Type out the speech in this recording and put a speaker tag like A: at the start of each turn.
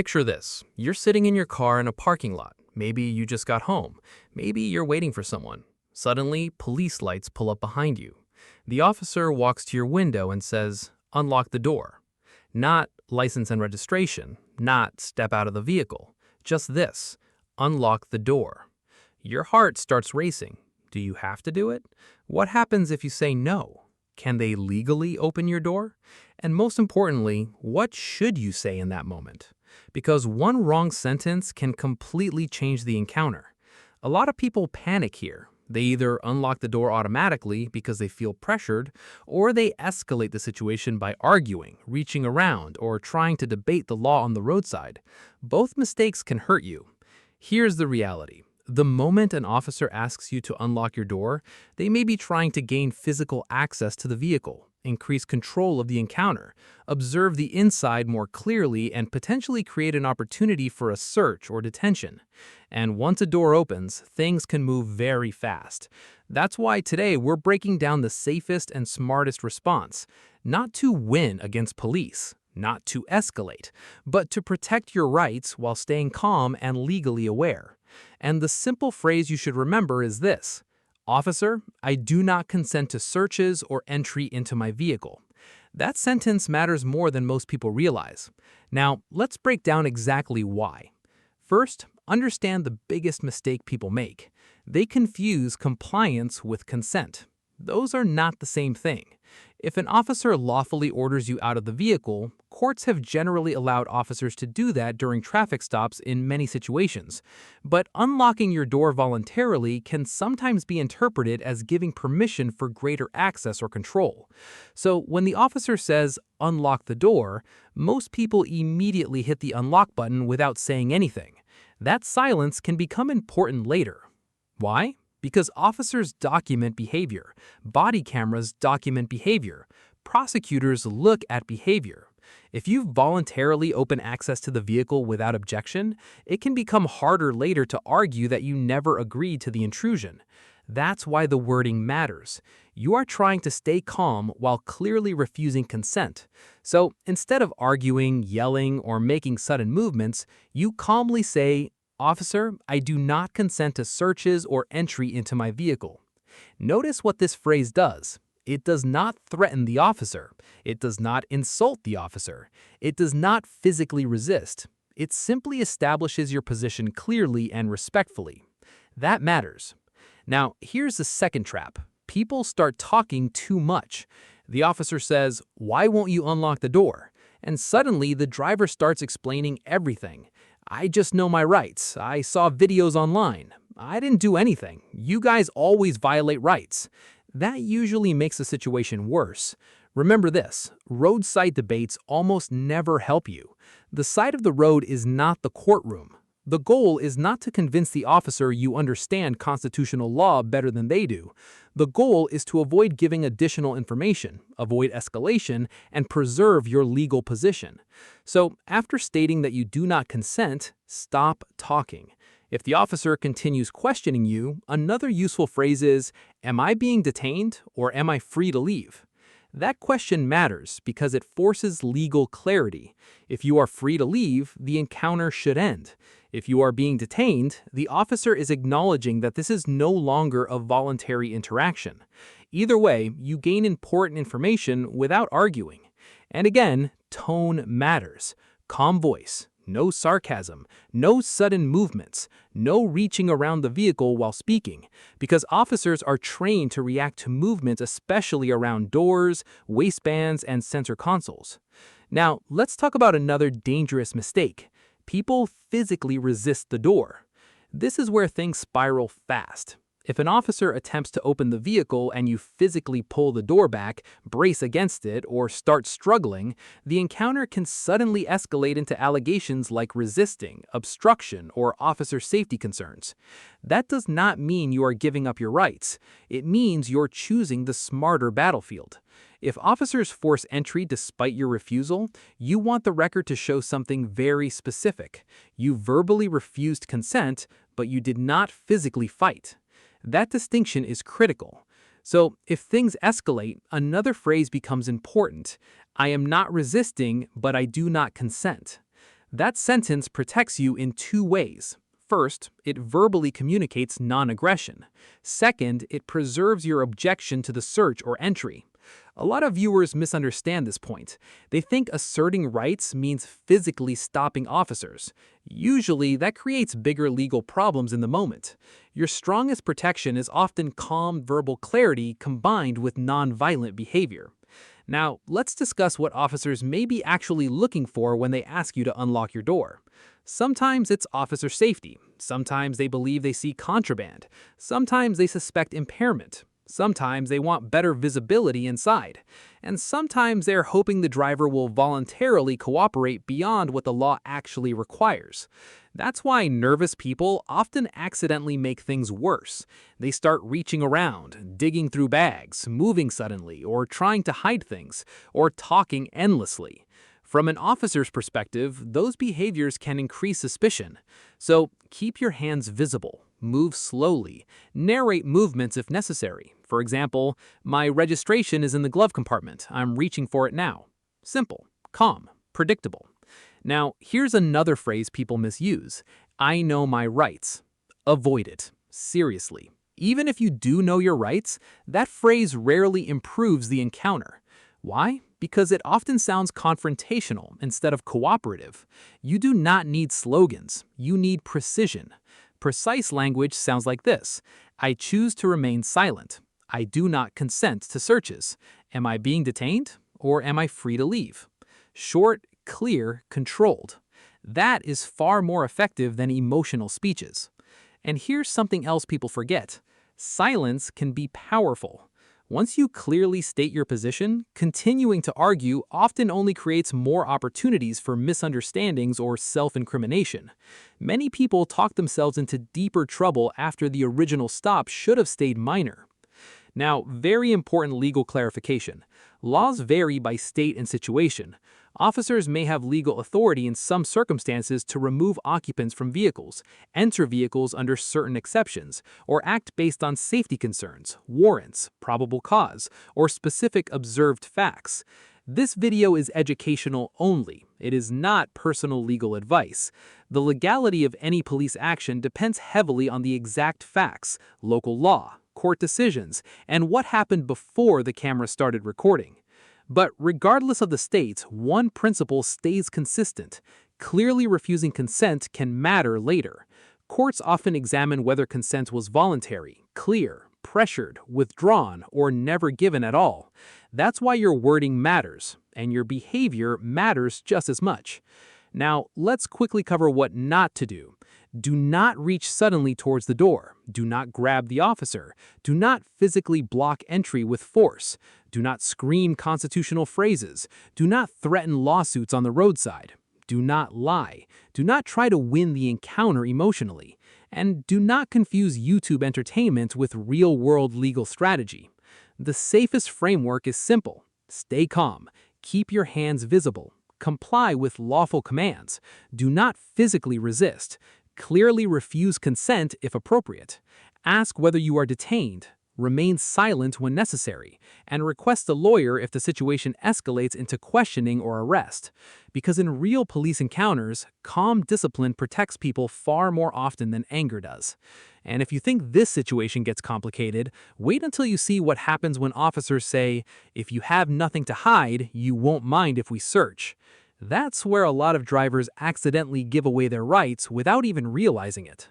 A: Picture this. You're sitting in your car in a parking lot. Maybe you just got home. Maybe you're waiting for someone. Suddenly, police lights pull up behind you. The officer walks to your window and says, "Unlock the door." Not license and registration, not step out of the vehicle. Just this, unlock the door. Your heart starts racing. Do you have to do it? What happens if you say no? Can they legally open your door? And most importantly, what should you say in that moment? Because one wrong sentence can completely change the encounter. A lot of people panic here. They either unlock the door automatically because they feel pressured, or they escalate the situation by arguing, reaching around, or trying to debate the law on the roadside. Both mistakes can hurt you. Here's the reality. The moment an officer asks you to unlock your door, they may be trying to gain physical access to the vehicle, increase control of the encounter, observe the inside more clearly, and potentially create an opportunity for a search or detention. And once a door opens, things can move very fast. That's why today we're breaking down the safest and smartest response, not to win against police, not to escalate, but to protect your rights while staying calm and legally aware. And the simple phrase you should remember is this: "Officer, I do not consent to searches or entry into my vehicle." That sentence matters more than most people realize. Now, let's break down exactly why. First, understand the biggest mistake people make. They confuse compliance with consent. Those are not the same thing. If an officer lawfully orders you out of the vehicle, courts have generally allowed officers to do that during traffic stops in many situations. But unlocking your door voluntarily can sometimes be interpreted as giving permission for greater access or control. So when the officer says, "Unlock the door," most people immediately hit the unlock button without saying anything. That silence can become important later. Why? Because officers document behavior, body cameras document behavior, prosecutors look at behavior. If you voluntarily open access to the vehicle without objection, it can become harder later to argue that you never agreed to the intrusion. That's why the wording matters. You are trying to stay calm while clearly refusing consent. So instead of arguing, yelling, or making sudden movements, you calmly say, "Officer, I do not consent to searches or entry into my vehicle." Notice what this phrase does. It does not threaten the officer. It does not insult the officer. It does not physically resist. It simply establishes your position clearly and respectfully. That matters. Now, here's the second trap. People start talking too much. The officer says, "Why won't you unlock the door?" And suddenly the driver starts explaining everything. "I just know my rights. I saw videos online. I didn't do anything. You guys always violate rights." That usually makes the situation worse. Remember this: roadside debates almost never help you. The side of the road is not the courtroom. The goal is not to convince the officer you understand constitutional law better than they do. The goal is to avoid giving additional information, avoid escalation, and preserve your legal position. So, after stating that you do not consent, stop talking. If the officer continues questioning you, another useful phrase is, "Am I being detained or am I free to leave?" That question matters because it forces legal clarity. If you are free to leave, the encounter should end. If you are being detained, the officer is acknowledging that this is no longer a voluntary interaction. Either way, you gain important information without arguing. And again, tone matters. Calm voice. No sarcasm, no sudden movements, no reaching around the vehicle while speaking, because officers are trained to react to movements, especially around doors, waistbands, and center consoles. Now, let's talk about another dangerous mistake. People physically resist the door. This is where things spiral fast. If an officer attempts to open the vehicle and you physically pull the door back, brace against it, or start struggling, the encounter can suddenly escalate into allegations like resisting, obstruction, or officer safety concerns. That does not mean you are giving up your rights. It means you're choosing the smarter battlefield. If officers force entry despite your refusal, you want the record to show something very specific. You verbally refused consent, but you did not physically fight. That distinction is critical. So, if things escalate, another phrase becomes important. "I am not resisting, but I do not consent." That sentence protects you in two ways. First, it verbally communicates non-aggression. Second, it preserves your objection to the search or entry. A lot of viewers misunderstand this point. They think asserting rights means physically stopping officers. Usually, that creates bigger legal problems in the moment. Your strongest protection is often calm verbal clarity combined with non-violent behavior. Now, let's discuss what officers may be actually looking for when they ask you to unlock your door. Sometimes it's officer safety. Sometimes they believe they see contraband. Sometimes they suspect impairment. Sometimes they want better visibility inside. And sometimes they're hoping the driver will voluntarily cooperate beyond what the law actually requires. That's why nervous people often accidentally make things worse. They start reaching around, digging through bags, moving suddenly, or trying to hide things, or talking endlessly. From an officer's perspective, those behaviors can increase suspicion. So keep your hands visible, move slowly, narrate movements if necessary. For example, my registration is in the glove compartment. I'm reaching for it now. Simple, calm, predictable. Now, here's another phrase people misuse. I know my rights. Avoid it. Seriously. Even if you do know your rights, that phrase rarely improves the encounter. Why? Because it often sounds confrontational instead of cooperative. You do not need slogans. You need precision. Precise language sounds like this. I choose to remain silent. I do not consent to searches. Am I being detained? Or am I free to leave? Short, clear, controlled. That is far more effective than emotional speeches. And here's something else people forget. Silence can be powerful. Once you clearly state your position, continuing to argue often only creates more opportunities for misunderstandings or self-incrimination. Many people talk themselves into deeper trouble after the original stop should have stayed minor. Now, very important legal clarification. Laws vary by state and situation. Officers may have legal authority in some circumstances to remove occupants from vehicles, enter vehicles under certain exceptions, or act based on safety concerns, warrants, probable cause, or specific observed facts. This video is educational only. It is not personal legal advice. The legality of any police action depends heavily on the exact facts, local law, court decisions, and what happened before the camera started recording. But regardless of the state, one principle stays consistent. Clearly refusing consent can matter later. Courts often examine whether consent was voluntary, clear, pressured, withdrawn, or never given at all. That's why your wording matters, and your behavior matters just as much. Now, let's quickly cover what not to do. Do not reach suddenly towards the door. Do not grab the officer. Do not physically block entry with force. Do not scream constitutional phrases. Do not threaten lawsuits on the roadside. Do not lie. Do not try to win the encounter emotionally. And do not confuse YouTube entertainment with real-world legal strategy. The safest framework is simple. Stay calm. Keep your hands visible. Comply with lawful commands. Do not physically resist. Clearly refuse consent if appropriate. Ask whether you are detained. Remain silent when necessary, and request a lawyer if the situation escalates into questioning or arrest. Because in real police encounters, calm discipline protects people far more often than anger does. And if you think this situation gets complicated, wait until you see what happens when officers say, "If you have nothing to hide, you won't mind if we search." That's where a lot of drivers accidentally give away their rights without even realizing it.